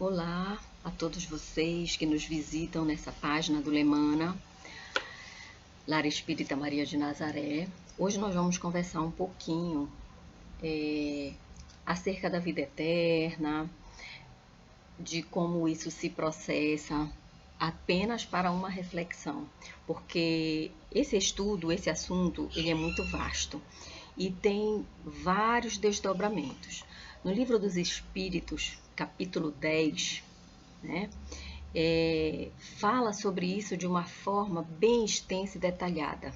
Olá a todos vocês que nos visitam nessa página do Lemana, Lar Espírita Maria de Nazaré. Hoje nós vamos conversar um pouquinho acerca da vida eterna, de como isso se processa, apenas para uma reflexão, porque esse estudo, esse assunto, ele é muito vasto e tem vários desdobramentos. No Livro dos Espíritos, capítulo 10, né, fala sobre isso de uma forma bem extensa e detalhada.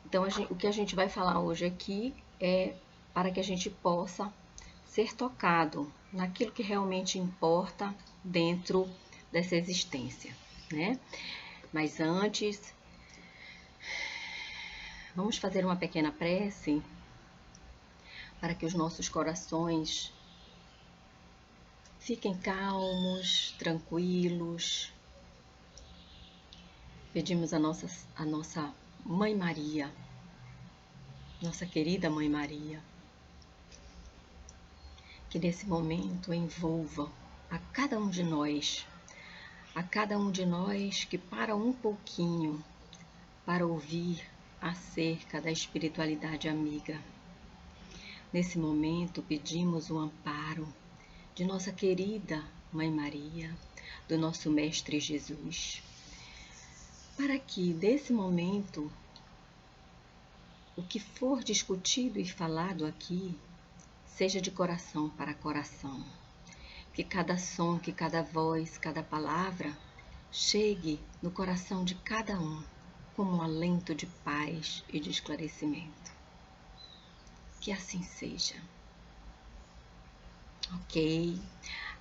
Então, o que a gente vai falar hoje aqui é para que a gente possa ser tocado naquilo que realmente importa dentro dessa existência, né? Mas antes, vamos fazer uma pequena prece para que os nossos corações fiquem calmos, tranquilos. Pedimos a nossa Mãe Maria, nossa querida Mãe Maria, que nesse momento envolva a cada um de nós que para um pouquinho para ouvir acerca da espiritualidade amiga. Nesse momento pedimos o amparo de nossa querida Mãe Maria, do nosso Mestre Jesus, para que nesse momento o que for discutido e falado aqui seja de coração para coração. Que cada som, que cada voz, cada palavra chegue no coração de cada um como um alento de paz e de esclarecimento. Que assim seja. Ok,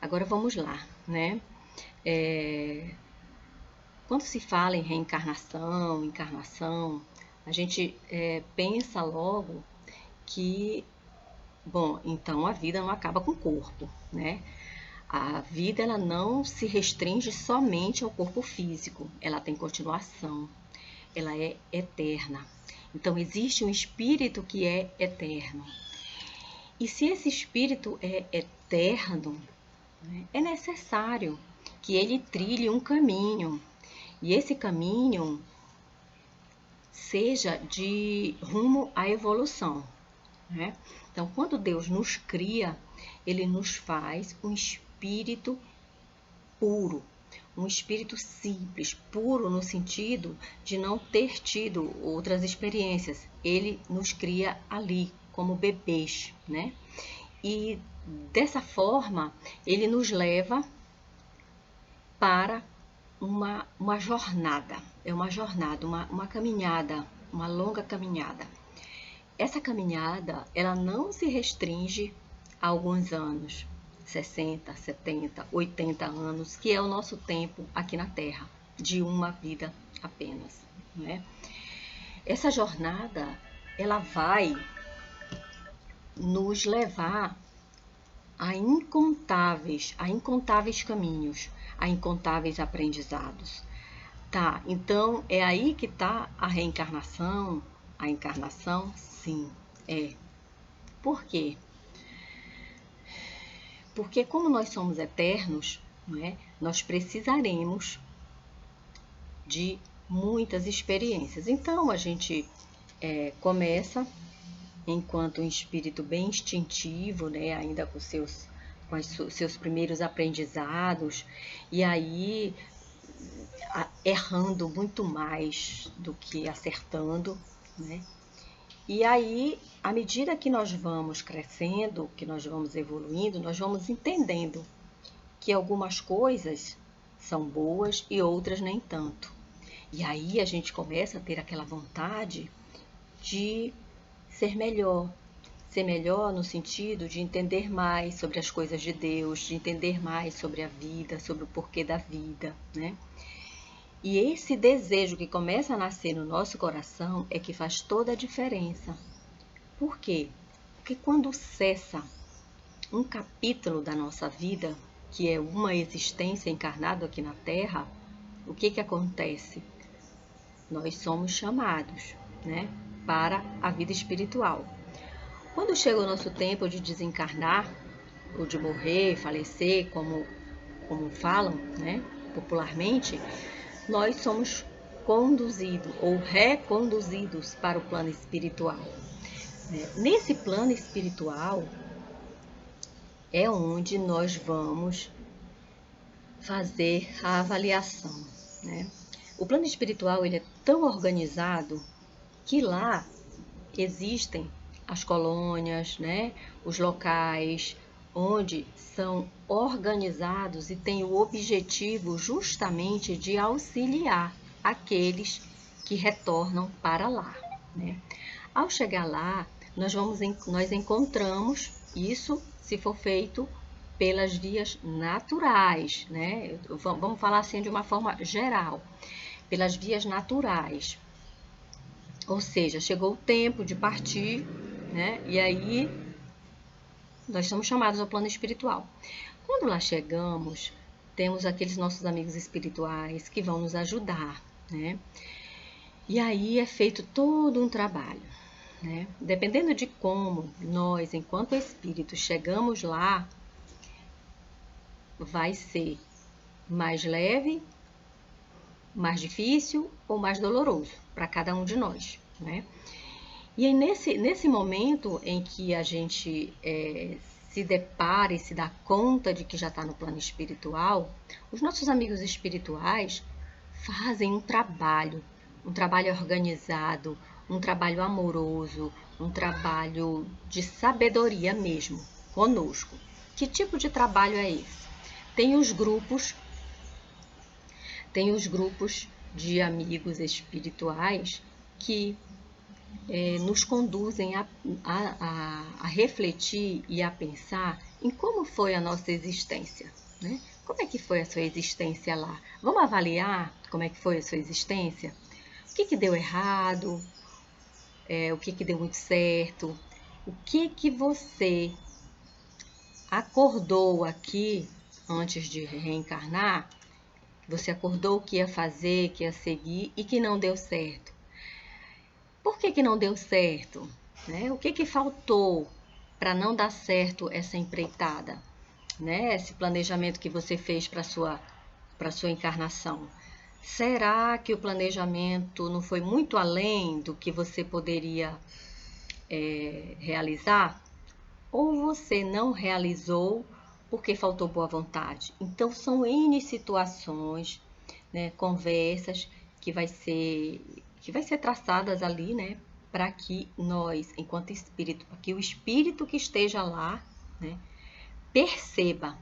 agora vamos lá, né? Quando se fala em reencarnação, encarnação, a gente pensa logo que, bom, então a vida não acaba com o corpo, né? A vida ela não se restringe somente ao corpo físico, ela tem continuação, ela é eterna. Então existe um espírito que é eterno. E se esse espírito é eterno, né, é necessário que ele trilhe um caminho. E esse caminho seja de rumo à evolução, né? Então, quando Deus nos cria, Ele nos faz um espírito puro, um espírito simples, puro no sentido de não ter tido outras experiências. Ele nos cria ali, como bebês, né? E dessa forma, Ele nos leva para uma jornada, uma caminhada, uma longa caminhada. Essa caminhada, ela não se restringe a alguns anos, 60, 70, 80 anos, que é o nosso tempo aqui na Terra, de uma vida apenas, né? Essa jornada, ela vai nos levar a incontáveis caminhos, a incontáveis aprendizados. Tá, então é aí que está a reencarnação, a encarnação? Sim, é. Por quê? Porque como nós somos eternos, não é? Nós precisaremos de muitas experiências. Então a gente começa enquanto um espírito bem instintivo, né? Ainda com seus primeiros aprendizados, e aí errando muito mais do que acertando, né? E aí, à medida que nós vamos crescendo, que nós vamos evoluindo, nós vamos entendendo que algumas coisas são boas e outras nem tanto. E aí a gente começa a ter aquela vontade de ser melhor no sentido de entender mais sobre as coisas de Deus, de entender mais sobre a vida, sobre o porquê da vida, né? E esse desejo que começa a nascer no nosso coração é que faz toda a diferença. Por quê? Porque quando cessa um capítulo da nossa vida, que é uma existência encarnada aqui na Terra, o que acontece? Nós somos chamados, né, para a vida espiritual. Quando chega o nosso tempo de desencarnar, ou de morrer, falecer, como como falam, né, popularmente, nós somos conduzidos ou reconduzidos para o plano espiritual. Nesse plano espiritual é onde nós vamos fazer a avaliação, né? O plano espiritual ele é tão organizado que lá existem as colônias, né? Os locais onde são organizados e têm o objetivo justamente de auxiliar aqueles que retornam para lá, né? Ao chegar lá, nós encontramos isso se for feito pelas vias naturais, né? Vamos falar assim de uma forma geral, pelas vias naturais. Ou seja, chegou o tempo de partir, né? E aí nós somos chamados ao plano espiritual. Quando lá chegamos, temos aqueles nossos amigos espirituais que vão nos ajudar, né? E aí é feito todo um trabalho, né? Dependendo de como nós, enquanto espíritos, chegamos lá, vai ser mais leve, mais difícil ou mais doloroso para cada um de nós, né? E aí nesse momento em que a gente se depara e se dá conta de que já está no plano espiritual, os nossos amigos espirituais fazem um trabalho organizado, um trabalho amoroso, um trabalho de sabedoria mesmo conosco. Que tipo de trabalho é esse? Tem os grupos de amigos espirituais que nos conduzem a refletir e a pensar em como foi a nossa existência, né? Como é que foi a sua existência lá? Vamos avaliar como é que foi a sua existência? O que deu errado? O que deu muito certo? O que você acordou aqui antes de reencarnar? Você acordou que ia fazer, que ia seguir e que não deu certo. Por que não deu certo? Né? O que faltou para não dar certo essa empreitada? Né? Esse planejamento que você fez para a sua encarnação. Será que o planejamento não foi muito além do que você poderia realizar? Ou você não realizou porque faltou boa vontade? Então, são N situações, né, conversas que vai ser traçadas ali, né, para que nós, enquanto espírito, para que o espírito que esteja lá, né, perceba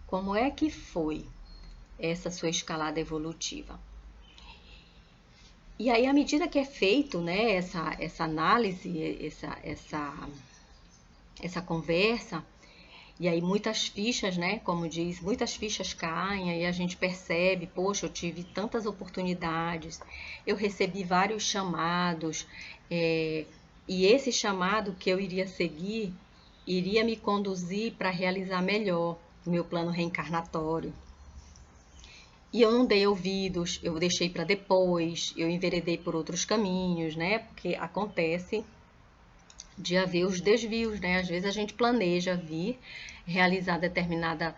como é que foi essa sua escalada evolutiva. E aí, à medida que é feito, né, essa análise, essa conversa, e aí muitas fichas, né, como diz, muitas fichas caem, aí a gente percebe, poxa, eu tive tantas oportunidades, eu recebi vários chamados, e esse chamado que eu iria seguir, iria me conduzir para realizar melhor o meu plano reencarnatório. E eu não dei ouvidos, eu deixei para depois, eu enveredei por outros caminhos, né, porque acontece de haver os desvios, né? Às vezes a gente planeja vir realizar determinada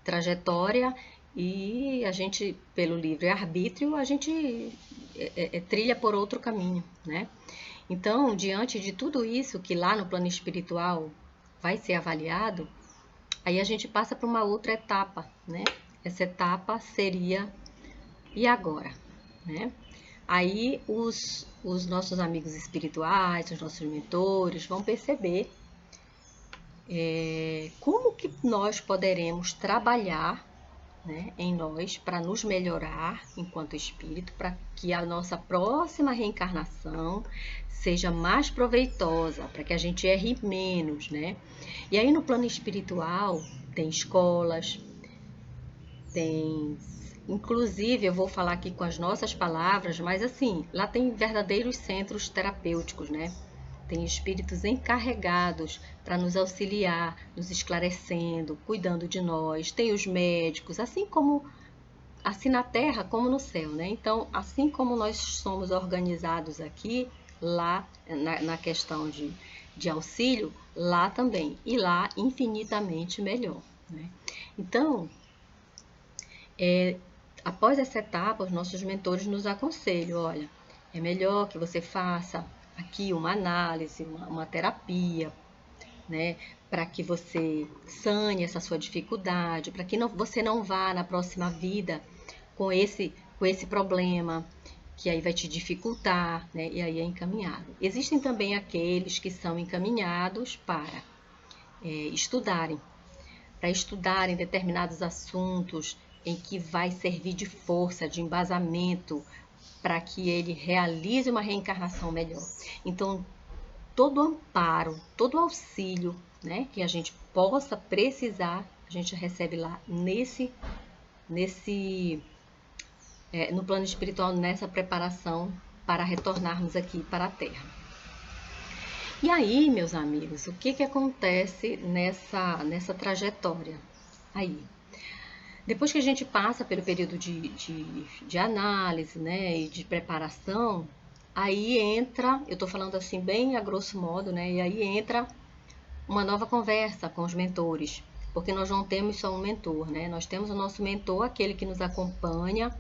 trajetória e a gente, pelo livre-arbítrio, a gente trilha por outro caminho, né? Então, diante de tudo isso que lá no plano espiritual vai ser avaliado, aí a gente passa para uma outra etapa, né? Essa etapa seria, e agora, né? Aí os nossos amigos espirituais, os nossos mentores vão perceber como que nós poderemos trabalhar, né, em nós para nos melhorar enquanto espírito, para que a nossa próxima reencarnação seja mais proveitosa, para que a gente erre menos, né? E aí no plano espiritual tem escolas, tem... Inclusive, eu vou falar aqui com as nossas palavras, mas assim, lá tem verdadeiros centros terapêuticos, né? Tem espíritos encarregados para nos auxiliar, nos esclarecendo, cuidando de nós. Tem os médicos, assim na Terra como no céu, né? Então, assim como nós somos organizados aqui, lá na questão de auxílio, lá também. E lá infinitamente melhor, né? Então, após essa etapa, os nossos mentores nos aconselham, olha, é melhor que você faça aqui uma análise, uma terapia, né, para que você sane essa sua dificuldade, para que você não vá na próxima vida com esse problema, que aí vai te dificultar, né, e aí é encaminhado. Existem também aqueles que são encaminhados para estudarem determinados assuntos em que vai servir de força, de embasamento, para que ele realize uma reencarnação melhor. Então, todo amparo, todo auxílio, né, que a gente possa precisar, a gente recebe lá no plano espiritual, nessa preparação para retornarmos aqui para a Terra. E aí, meus amigos, o que acontece nessa trajetória? Aí, depois que a gente passa pelo período de análise, né, e de preparação, aí entra, eu estou falando assim bem a grosso modo, né, e aí entra uma nova conversa com os mentores, porque nós não temos só um mentor, né, nós temos o nosso mentor, aquele que nos acompanha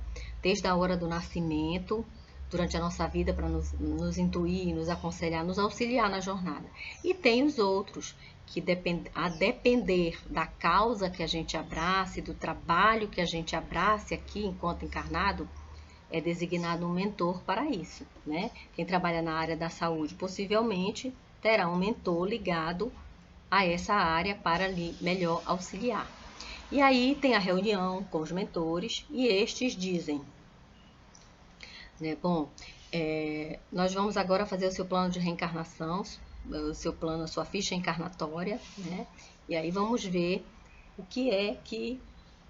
desde a hora do nascimento, durante a nossa vida, para nos intuir, nos aconselhar, nos auxiliar na jornada. E tem os outros, que a depender da causa que a gente abrace, do trabalho que a gente abrace aqui enquanto encarnado, é designado um mentor para isso, né? Quem trabalha na área da saúde possivelmente terá um mentor ligado a essa área para lhe melhor auxiliar. E aí tem a reunião com os mentores e estes dizem, né, bom, nós vamos agora fazer o seu plano de reencarnação, o seu plano, a sua ficha encarnatória, né? E aí vamos ver o que é que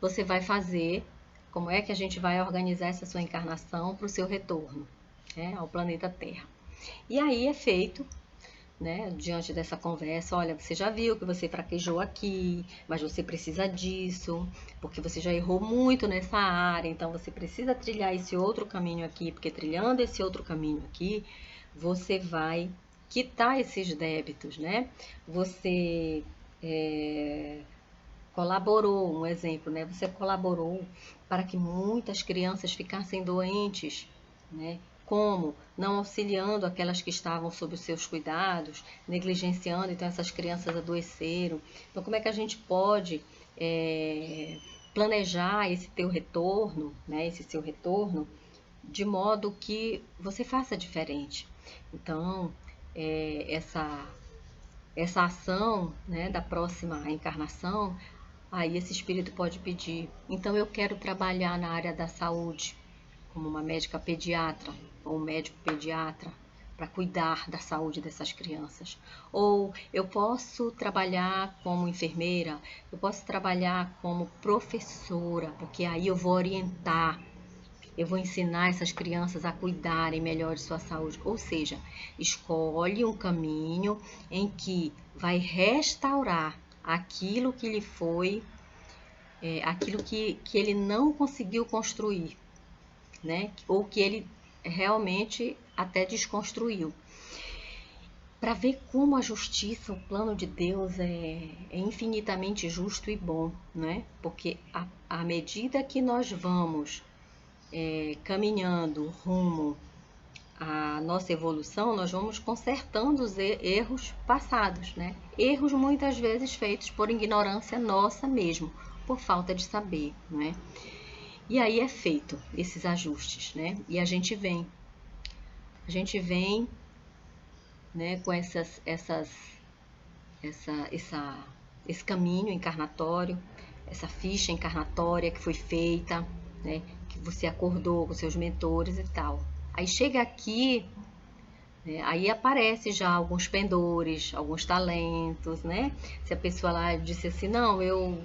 você vai fazer, como é que a gente vai organizar essa sua encarnação para o seu retorno, né, ao planeta Terra. E aí é feito, né, diante dessa conversa, olha, você já viu que você fraquejou aqui, mas você precisa disso, porque você já errou muito nessa área, então você precisa trilhar esse outro caminho aqui, porque trilhando esse outro caminho aqui, você vai quitar esses débitos, né? Você colaborou, um exemplo, né? Você colaborou para que muitas crianças ficassem doentes, né? Como? Não auxiliando aquelas que estavam sob os seus cuidados, negligenciando, então essas crianças adoeceram. Então, como é que a gente pode planejar esse teu retorno, né? Esse seu retorno, de modo que você faça diferente. Então, essa ação, né, da próxima encarnação, aí esse espírito pode pedir, então eu quero trabalhar na área da saúde, como uma médica pediatra ou um médico pediatra, para cuidar da saúde dessas crianças. Ou eu posso trabalhar como enfermeira, eu posso trabalhar como professora, porque aí eu vou orientar, eu vou ensinar essas crianças a cuidarem melhor de sua saúde. Ou seja, escolhe um caminho em que vai restaurar aquilo que lhe foi, aquilo que ele não conseguiu construir, né? Ou que ele realmente até desconstruiu. Para ver como a justiça, o plano de Deus é infinitamente justo e bom, né? Porque à medida que nós vamos caminhando rumo à nossa evolução, nós vamos consertando os erros passados, né? Erros muitas vezes feitos por ignorância nossa mesmo, por falta de saber, né? E aí é feito esses ajustes, né? E a gente vem, né, com esse caminho encarnatório, essa ficha encarnatória que foi feita, né, que você acordou com seus mentores e tal. Aí chega aqui, né, aí aparece já alguns pendores, alguns talentos, né? Se a pessoa lá disse assim, não, eu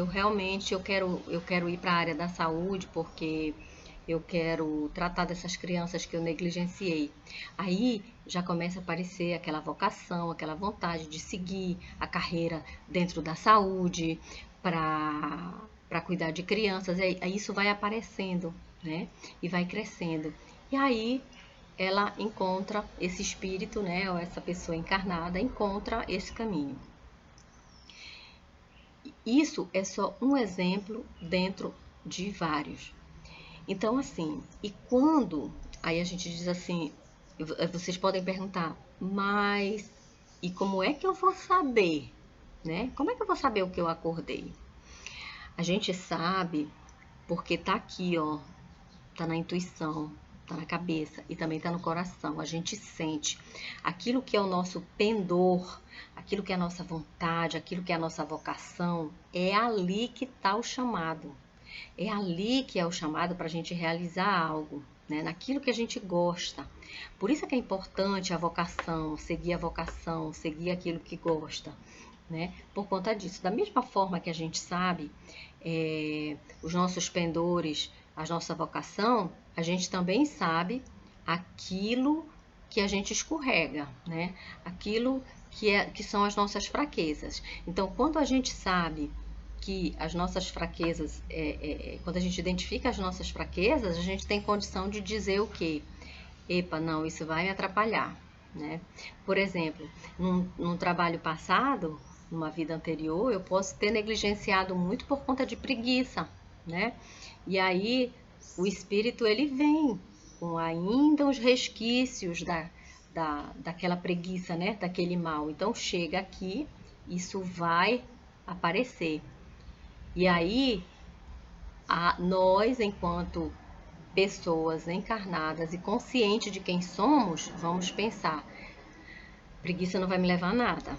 realmente eu quero ir para a área da saúde porque eu quero tratar dessas crianças que eu negligenciei. Aí já começa a aparecer aquela vocação, aquela vontade de seguir a carreira dentro da saúde para cuidar de crianças. Aí isso vai aparecendo, né? E vai crescendo. E aí ela encontra esse espírito, né? Ou essa pessoa encarnada encontra esse caminho. isso é só um exemplo dentro de vários. Então, assim, e quando... Aí a gente diz assim, vocês podem perguntar, mas e como é que eu vou saber, né? Como é que eu vou saber o que eu acordei? A gente sabe porque tá aqui, ó, tá na intuição, tá na cabeça e também tá no coração. A gente sente aquilo que é o nosso pendor, aquilo que é a nossa vontade, aquilo que é a nossa vocação, é ali que tá o chamado. É ali que é o chamado para a gente realizar algo, né? Naquilo que a gente gosta. Por isso é que é importante a vocação, seguir aquilo que gosta, né? Por conta disso. Da mesma forma que a gente sabe os nossos pendores, a nossa vocação, a gente também sabe aquilo que a gente escorrega, né? Aquilo que são as nossas fraquezas. Então, quando a gente sabe que as nossas fraquezas, quando a gente identifica as nossas fraquezas, a gente tem condição de dizer o quê? Epa, não, isso vai me atrapalhar, né? Por exemplo, num trabalho passado, numa vida anterior, eu posso ter negligenciado muito por conta de preguiça, né? E aí o espírito ele vem com ainda os resquícios daquela preguiça, né? Daquele mal. Então chega aqui, isso vai aparecer. E aí, nós, enquanto pessoas encarnadas e conscientes de quem somos, vamos pensar: preguiça não vai me levar a nada,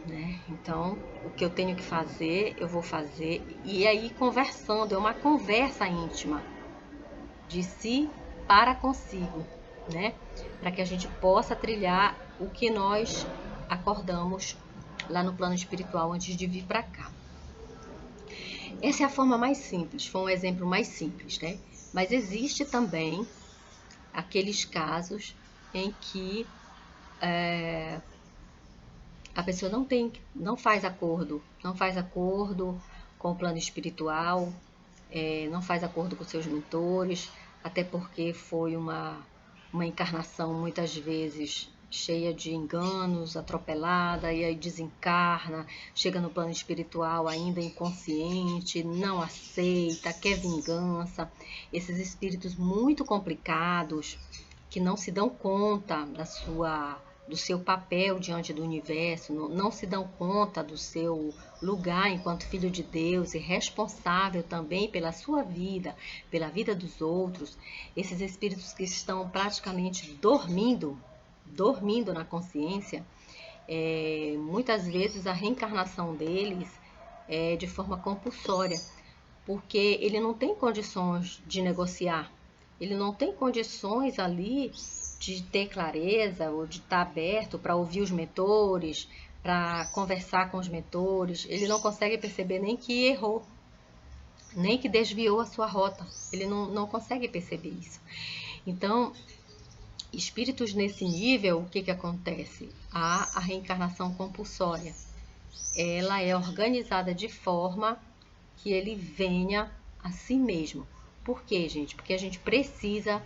né? Então, o que eu tenho que fazer, eu vou fazer. E aí, conversando, é uma conversa íntima de si para consigo, né? Para que a gente possa trilhar o que nós acordamos lá no plano espiritual antes de vir para cá. Essa é a forma mais simples, foi um exemplo mais simples, né? Mas existe também aqueles casos em que a pessoa não faz acordo com o plano espiritual, não faz acordo com seus mentores, até porque foi uma encarnação muitas vezes cheia de enganos, atropelada, e aí desencarna, chega no plano espiritual ainda inconsciente, não aceita, quer vingança. Esses espíritos muito complicados, que não se dão conta do seu papel diante do universo, não se dão conta do seu lugar enquanto filho de Deus e responsável também pela sua vida, pela vida dos outros. Esses espíritos que estão praticamente dormindo na consciência, muitas vezes a reencarnação deles é de forma compulsória, porque ele não tem condições de negociar, ele não tem condições ali de ter clareza ou de estar aberto para ouvir os mentores, para conversar com os mentores. Ele não consegue perceber nem que errou, nem que desviou a sua rota. Ele não consegue perceber isso. Então, espíritos nesse nível, o que acontece? Há a reencarnação compulsória. Ela é organizada de forma que ele venha a si mesmo. Por quê, gente? Porque a gente precisa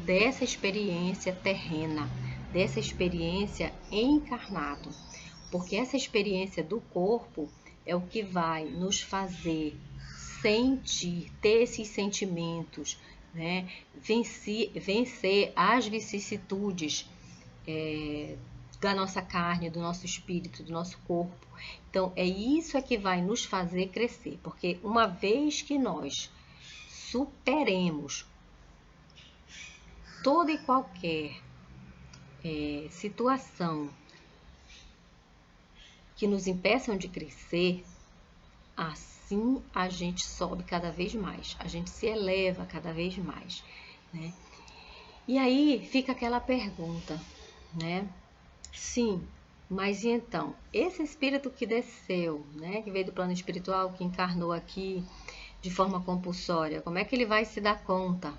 dessa experiência terrena, dessa experiência encarnado. Porque essa experiência do corpo é o que vai nos fazer sentir, ter esses sentimentos, né? Vencer as vicissitudes da nossa carne, do nosso espírito, do nosso corpo. Então, isso que vai nos fazer crescer, porque uma vez que nós superemos toda e qualquer situação que nos impeçam de crescer, assim a gente sobe cada vez mais, a gente se eleva cada vez mais, né? E aí fica aquela pergunta, né? Sim, mas e então, esse espírito que desceu, né, que veio do plano espiritual, que encarnou aqui de forma compulsória, como é que ele vai se dar conta,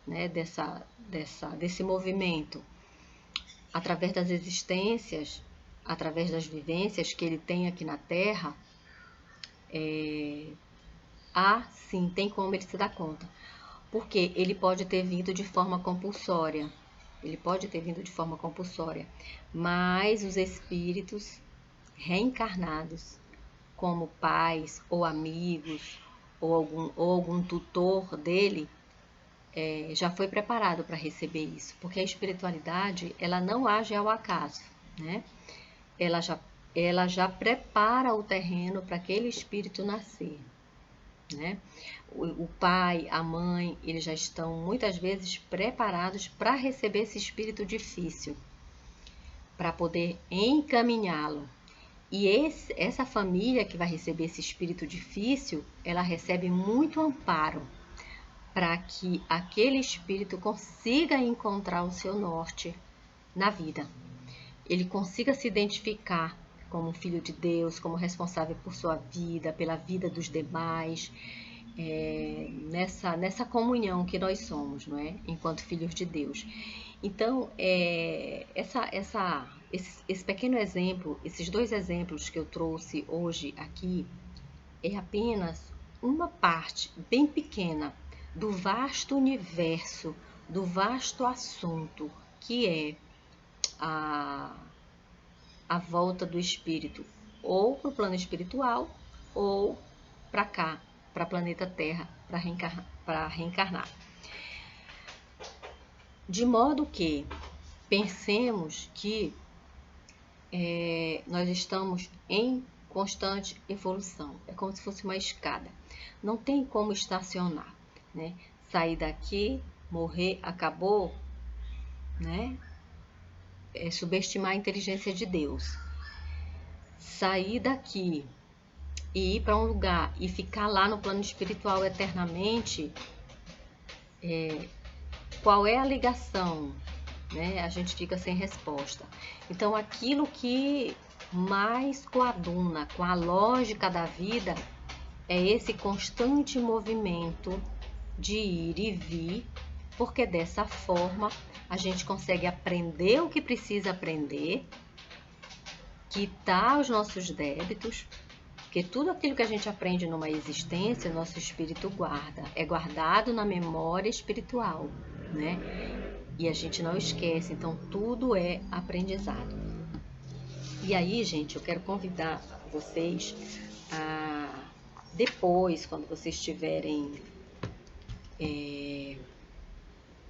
né, desse movimento? Através das existências, através das vivências que ele tem aqui na Terra, sim, tem como ele se dar conta. Porque ele pode ter vindo de forma compulsória, mas os espíritos reencarnados, como pais ou amigos ou algum tutor dele, já foi preparado para receber isso, porque a espiritualidade ela não age ao acaso, né? Ela já prepara o terreno para aquele espírito nascer, né? O pai, a mãe, eles já estão muitas vezes preparados para receber esse espírito difícil, para poder encaminhá-lo. E essa família que vai receber esse espírito difícil, ela recebe muito amparo para que aquele espírito consiga encontrar o seu norte na vida. Ele consiga se identificar como filho de Deus, como responsável por sua vida, pela vida dos demais, nessa comunhão que nós somos, não é? Enquanto filhos de Deus. Então, esse pequeno exemplo, esses 2 exemplos que eu trouxe hoje aqui, é apenas uma parte bem pequena do vasto universo, do vasto assunto que é a volta do espírito, ou para o plano espiritual, ou para cá, para o planeta Terra, para reencarnar. De modo que pensemos que nós estamos em constante evolução. É como se fosse uma escada. Não tem como estacionar, né? Sair daqui, morrer, acabou, né? É subestimar a inteligência de Deus. Sair daqui e ir para um lugar e ficar lá no plano espiritual eternamente, qual é a ligação? Né? A gente fica sem resposta. Então, aquilo que mais coaduna com a lógica da vida é esse constante movimento de ir e vir, porque dessa forma a gente consegue aprender o que precisa aprender, quitar os nossos débitos, porque tudo aquilo que a gente aprende numa existência, nosso espírito guarda, é guardado na memória espiritual, né? E a gente não esquece, então tudo é aprendizado. E aí, gente, eu quero convidar vocês a depois, quando vocês tiverem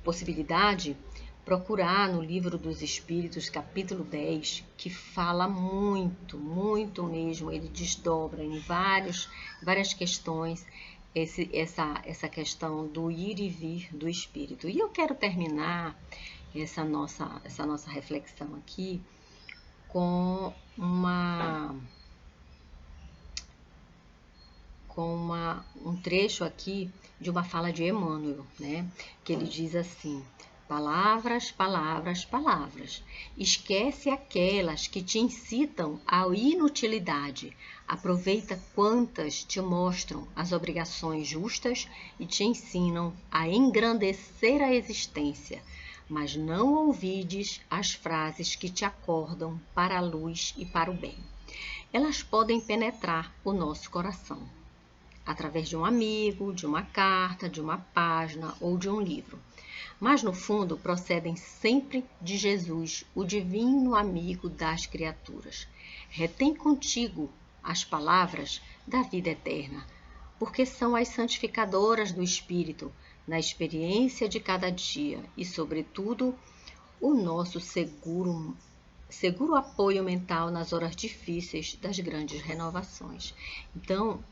possibilidade, procurar no Livro dos Espíritos, capítulo 10, que fala muito, muito mesmo, ele desdobra em várias questões essa questão do ir e vir do espírito. E eu quero terminar essa nossa reflexão aqui com um trecho aqui de uma fala de Emmanuel, né? Que ele diz assim: palavras, palavras, palavras. Esquece aquelas que te incitam à inutilidade. Aproveita quantas te mostram as obrigações justas e te ensinam a engrandecer a existência. Mas não ouvides as frases que te acordam para a luz e para o bem. Elas podem penetrar o nosso coração, através de um amigo, de uma carta, de uma página ou de um livro. Mas, no fundo, procedem sempre de Jesus, o divino amigo das criaturas. Retém contigo as palavras da vida eterna, porque são as santificadoras do espírito, na experiência de cada dia e, sobretudo, o nosso seguro apoio mental nas horas difíceis das grandes renovações. Então,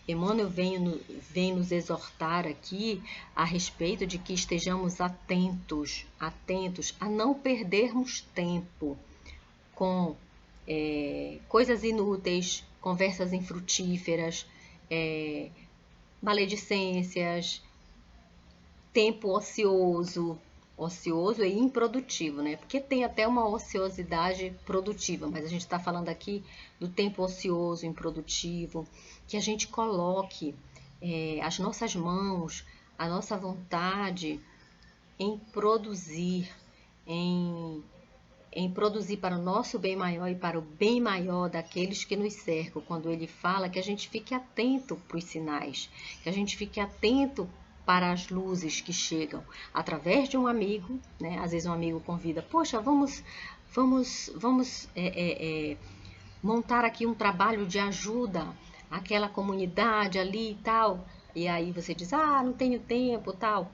Emmanuel vem nos exortar aqui a respeito de que estejamos atentos a não perdermos tempo com coisas inúteis, conversas infrutíferas, maledicências, tempo ocioso e improdutivo, né? Porque tem até uma ociosidade produtiva, mas a gente está falando aqui do tempo ocioso, improdutivo, que a gente coloque as nossas mãos, a nossa vontade em produzir, em produzir para o nosso bem maior e para o bem maior daqueles que nos cercam. Quando ele fala que a gente fique atento para os sinais, que a gente fique atento para as luzes que chegam através de um amigo, né? Às vezes um amigo convida, poxa, vamos montar aqui um trabalho de ajuda àquela comunidade ali e tal. E aí você diz, ah, não tenho tempo, tal.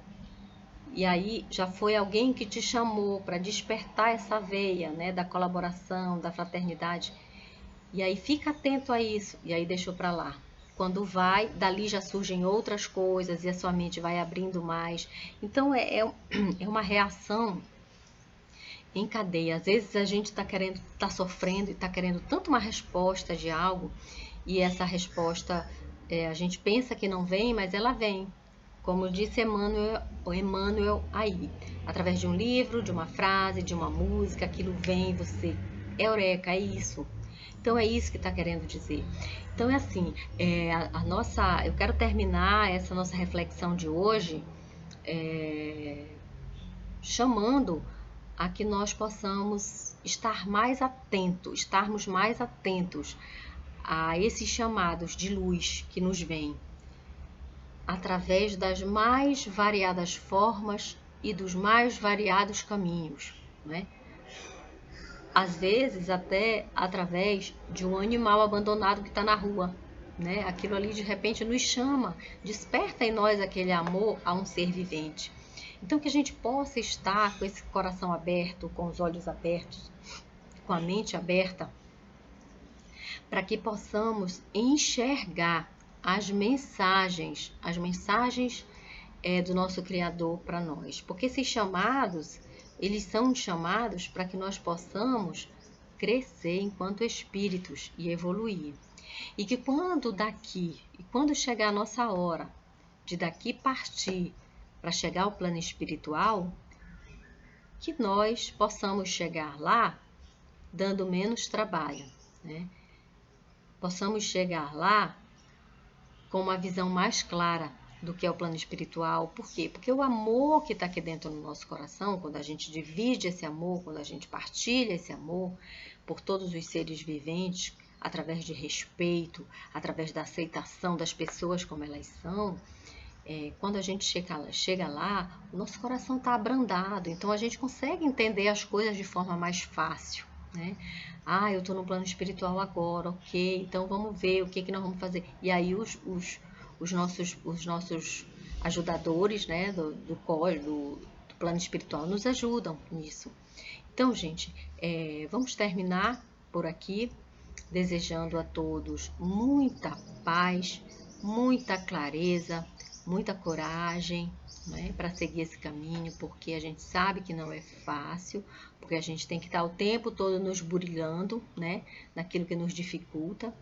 E aí já foi alguém que te chamou para despertar essa veia, né, da colaboração, da fraternidade. E aí fica atento a isso, e aí deixou para lá. Quando vai, dali já surgem outras coisas e a sua mente vai abrindo mais. Então é uma reação em cadeia. Às vezes a gente está sofrendo e está querendo tanto uma resposta de algo, e essa resposta a gente pensa que não vem, mas ela vem. Como disse Emmanuel aí, através de um livro, de uma frase, de uma música, aquilo vem, você, eureka, é isso. Então é isso que está querendo dizer. Então é assim, eu quero terminar essa nossa reflexão de hoje chamando a que nós possamos estarmos mais atentos a esses chamados de luz que nos vêm através das mais variadas formas e dos mais variados caminhos, né? Às vezes até através de um animal abandonado que está na rua, né? Aquilo ali de repente nos chama, desperta em nós aquele amor a um ser vivente. Então que a gente possa estar com esse coração aberto, com os olhos abertos, com a mente aberta, para que possamos enxergar as mensagens do nosso Criador para nós. Porque esses chamados, eles são chamados para que nós possamos crescer enquanto espíritos e evoluir. E que quando chegar a nossa hora de daqui partir para chegar ao plano espiritual, que nós possamos chegar lá dando menos trabalho, né? Possamos chegar lá com uma visão mais clara do que é o plano espiritual. Por quê? Porque o amor que está aqui dentro do nosso coração, quando a gente divide esse amor, quando a gente partilha esse amor por todos os seres viventes, através de respeito, através da aceitação das pessoas como elas são, quando a gente chega lá, o nosso coração está abrandado, então a gente consegue entender as coisas de forma mais fácil, né? Ah, eu estou no plano espiritual agora, ok, então vamos ver o que nós vamos fazer. E aí os nossos ajudadores, né, do plano espiritual nos ajudam nisso. Então, gente, vamos terminar por aqui, desejando a todos muita paz, muita clareza, muita coragem, né, para seguir esse caminho, porque a gente sabe que não é fácil, porque a gente tem que estar o tempo todo nos burilhando, né, naquilo que nos dificulta.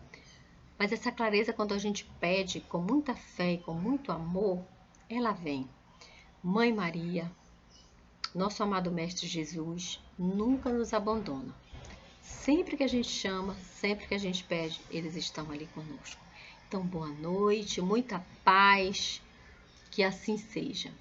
Mas essa clareza, quando a gente pede com muita fé e com muito amor, ela vem. Mãe Maria, nosso amado Mestre Jesus, nunca nos abandona. Sempre que a gente chama, sempre que a gente pede, eles estão ali conosco. Então, boa noite, muita paz, que assim seja.